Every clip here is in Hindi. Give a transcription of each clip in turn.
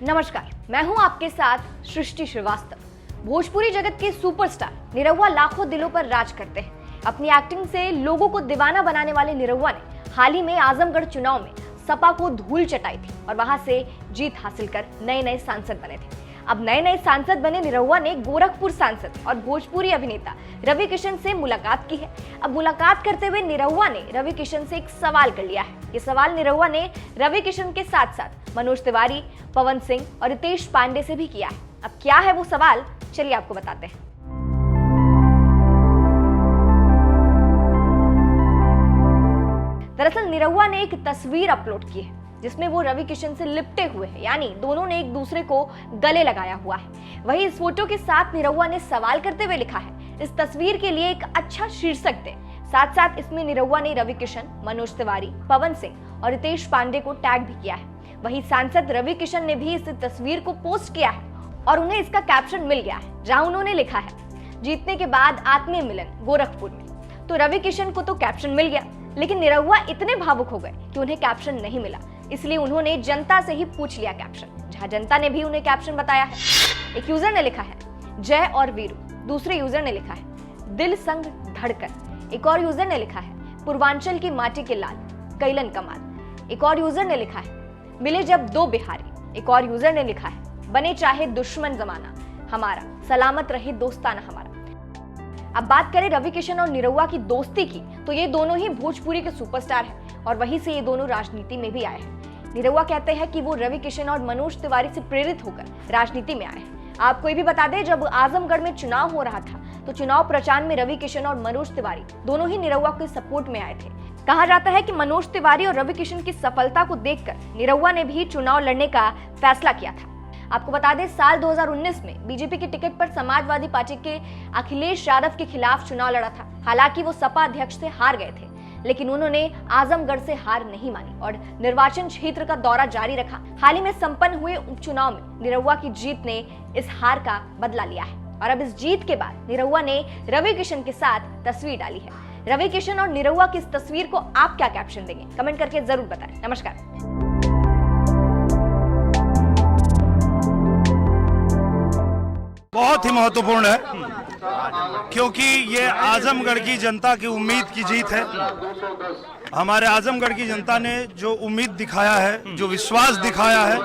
नमस्कार, मैं हूं आपके साथ सृष्टि श्रीवास्तव। भोजपुरी जगत के सुपरस्टार निरहुआ लाखों दिलों पर राज करते हैं। अपनी एक्टिंग से लोगों को दीवाना बनाने वाले निरहुआ ने हाल ही में आजमगढ़ चुनाव में सपा को धूल चटाई थी और वहां से जीत हासिल कर नए सांसद बने थे। अब नए सांसद बने निरहुआ ने गोरखपुर सांसद और भोजपुरी अभिनेता रवि किशन से मुलाकात की है। अब मुलाकात करते हुए निरहुआ ने रवि किशन से एक सवाल कर लिया है। ये सवाल निरहुआ ने रवि किशन के साथ साथ मनोज तिवारी, पवन सिंह और रितेश पांडे से भी किया है। अब क्या है वो सवाल, चलिए आपको बताते हैं। दरअसल निरहुआ ने एक तस्वीर अपलोड की है जिसमें वो रवि किशन से लिपटे हुए हैं, यानी दोनों ने एक दूसरे को गले लगाया हुआ है। वहीं इस फोटो के साथ निरहुआ ने सवाल करते हुए लिखा है, इस तस्वीर के लिए एक अच्छा शीर्षक दें। साथ साथ इसमें निरहुआ ने रवि किशन, मनोज तिवारी, पवन सिंह और रितेश पांडे को टैग भी किया है। वहीं सांसद रवि किशन ने भी इस तस्वीर को पोस्ट किया है और उन्हें इसका कैप्शन मिल गया है, जहां उन्होंने लिखा है, जीतने के बाद आत्मीय मिलन गोरखपुर में। तो रवि किशन को तो कैप्शन मिल गया, लेकिन निरहुआ इतने भावुक हो गए कि उन्हें कैप्शन नहीं मिला। इसलिए उन्होंने जनता से ही पूछ लिया कैप्शन, जहां जनता ने भी उन्हें कैप्शन बताया है। एक यूजर ने लिखा है, जय और वीरू। दूसरे यूजर ने लिखा है, दिल संग धड़कन। एक और यूजर ने लिखा है, पूर्वांचल की माटी के लाल, कैलन कमाल। एक और यूजर ने लिखा है, मिले जब दो बिहारी। एक और यूजर ने लिखा है, बने चाहे दुश्मन जमाना हमारा, सलामत रहे दोस्ताना हमारा। अब बात करें रवि किशन और निरहुआ की दोस्ती की, तो ये दोनों ही भोजपुरी के सुपरस्टार हैं और वहीं से ये दोनों राजनीति में भी आए हैं। निरहुआ कहते हैं कि वो रवि किशन और मनोज तिवारी से प्रेरित होकर राजनीति में आए हैं। आपको ये भी बता दें, जब आजमगढ़ में चुनाव हो रहा था तो चुनाव प्रचार में रवि किशन और मनोज तिवारी दोनों ही निरहुआ के सपोर्ट में आए थे। कहा जाता है कि मनोज तिवारी और रवि किशन की सफलता को देखकर निरहुआ ने भी चुनाव लड़ने का फैसला किया था। आपको बता दें, साल 2019 में बीजेपी के टिकट पर समाजवादी पार्टी के अखिलेश यादव के खिलाफ चुनाव लड़ा था। हालांकि वो सपा अध्यक्ष से हार गए थे, लेकिन उन्होंने आजमगढ़ से हार नहीं मानी और निर्वाचन क्षेत्र का दौरा जारी रखा। हाल ही में संपन्न हुए उपचुनाव में निरहुआ की जीत ने इस हार का बदला लिया है और अब इस जीत के बाद निरहुआ ने रवि किशन के साथ तस्वीर डाली है। रवि किशन और निरहुआ की इस तस्वीर को आप क्या कैप्शन देंगे, कमेंट करके जरूर बताएं। नमस्कार। बहुत ही महत्वपूर्ण है क्योंकि ये आजमगढ़ की जनता की उम्मीद की जीत है। हमारे आजमगढ़ की जनता ने जो उम्मीद दिखाया है, जो विश्वास दिखाया है,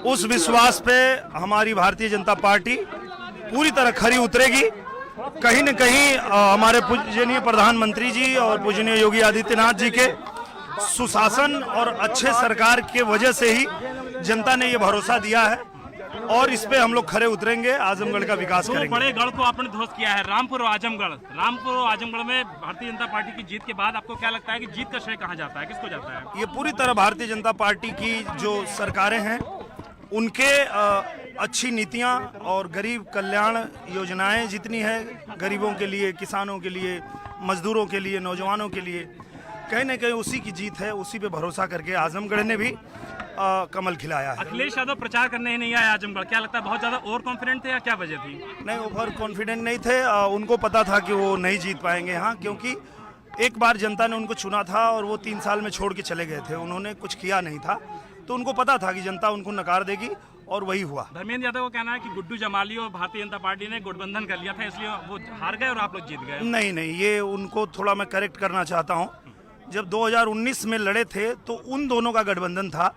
उस विश्वास पे हमारी भारतीय जनता पार्टी पूरी तरह खरी उतरेगी। कहीं न कहीं हमारे पूजनीय प्रधानमंत्री जी और पूजनीय योगी आदित्यनाथ जी के सुशासन और अच्छे सरकार के वजह से ही जनता ने ये भरोसा दिया है और इस पे हम लोग खरे उतरेंगे, आजमगढ़ का विकास करेंगे। बड़े गढ़ को आपने ध्वस्त किया है, रामपुर और आजमगढ़ में भारतीय जनता पार्टी की जीत के बाद आपको क्या लगता है कि जीत का श्रेय कहां जाता है, किसको जाता है? ये पूरी तरह भारतीय जनता पार्टी की जो सरकारें हैं उनके अच्छी नीतियां और गरीब कल्याण योजनाएं जितनी है, गरीबों के लिए, किसानों के लिए, मजदूरों के लिए, नौजवानों के लिए, कहीं न कहीं उसी की जीत है। उसी पे भरोसा करके आजमगढ़ ने भी कमल खिलाया है। अखिलेश यादव प्रचार करने ही नहीं आए आजमगढ़, क्या लगता है बहुत ज्यादा ओवर कॉन्फिडेंट थे या क्या वजह थी? नहीं, ओवर कॉन्फिडेंट नहीं थे। उनको पता था कि वो नहीं जीत पाएंगे यहाँ, क्योंकि एक बार जनता ने उनको चुना था और वो 3 साल में छोड़ के चले गए थे, उन्होंने कुछ किया नहीं था, तो उनको पता था कि जनता उनको नकार देगी और वही हुआ। धर्मेंद्र यादव का कहना है कि गुड्डू जमाली और भारतीय जनता पार्टी ने गठबंधन कर लिया था, इसलिए वो हार गए और आप लोग जीत गए। नहीं, ये उनको थोड़ा मैं करेक्ट करना चाहता हूँ। जब 2019 में लड़े थे तो उन दोनों का गठबंधन था,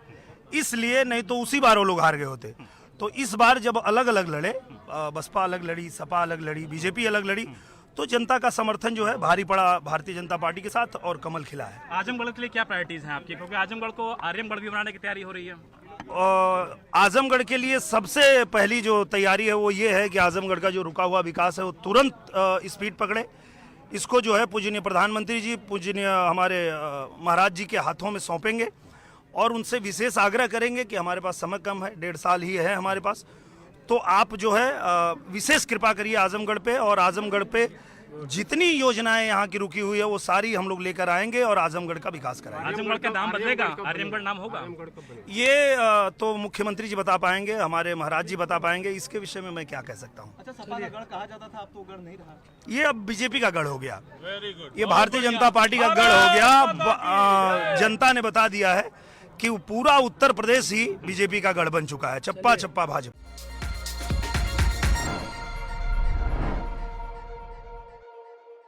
इसलिए, नहीं तो उसी बार वो लोग हार गए होते। तो इस बार जब अलग अलग लड़े, बसपा अलग लड़ी, सपा अलग लड़ी, बीजेपी अलग लड़ी, तो जनता का समर्थन जो है भारी पड़ा भारतीय जनता पार्टी के साथ और कमल खिला है। आजमगढ़ के लिए क्या प्रायोरिटीज हैं आपकी, क्योंकि आजमगढ़ को आर्यमगढ़ भी बनाने की तैयारी हो रही है? आजमगढ़ के लिए सबसे पहली जो तैयारी है वो ये है कि आजमगढ़ का जो रुका हुआ विकास है वो तुरंत स्पीड पकड़े। इसको जो है पूजनीय प्रधानमंत्री जी, पूजनीय हमारे महाराज जी के हाथों में सौंपेंगे और उनसे विशेष आग्रह करेंगे कि हमारे पास समय कम है, 1.5 साल ही है हमारे पास, तो आप जो है विशेष कृपा करिए आजमगढ़ पे, और आजमगढ़ पे जितनी योजनाएं यहाँ की रुकी हुई है वो सारी हम लोग लेकर आएंगे और आजमगढ़ का विकास कराएंगे। आजमगढ़ का नाम बदलेगा, आर्यमगढ़ नाम होगा? ये तो मुख्यमंत्री जी बता पाएंगे, हमारे महाराज जी बता पाएंगे, इसके विषय में मैं क्या कह सकता हूँ। अच्छा, सपा का गढ़ कहा जाता था, अब तो गढ़ नहीं रहा। ये अब बीजेपी का गढ़ हो गया, ये भारतीय जनता पार्टी का गढ़ हो गया। जनता ने बता दिया है कि पूरा उत्तर प्रदेश ही बीजेपी का गढ़ बन चुका है, चप्पा चप्पा भाजपा।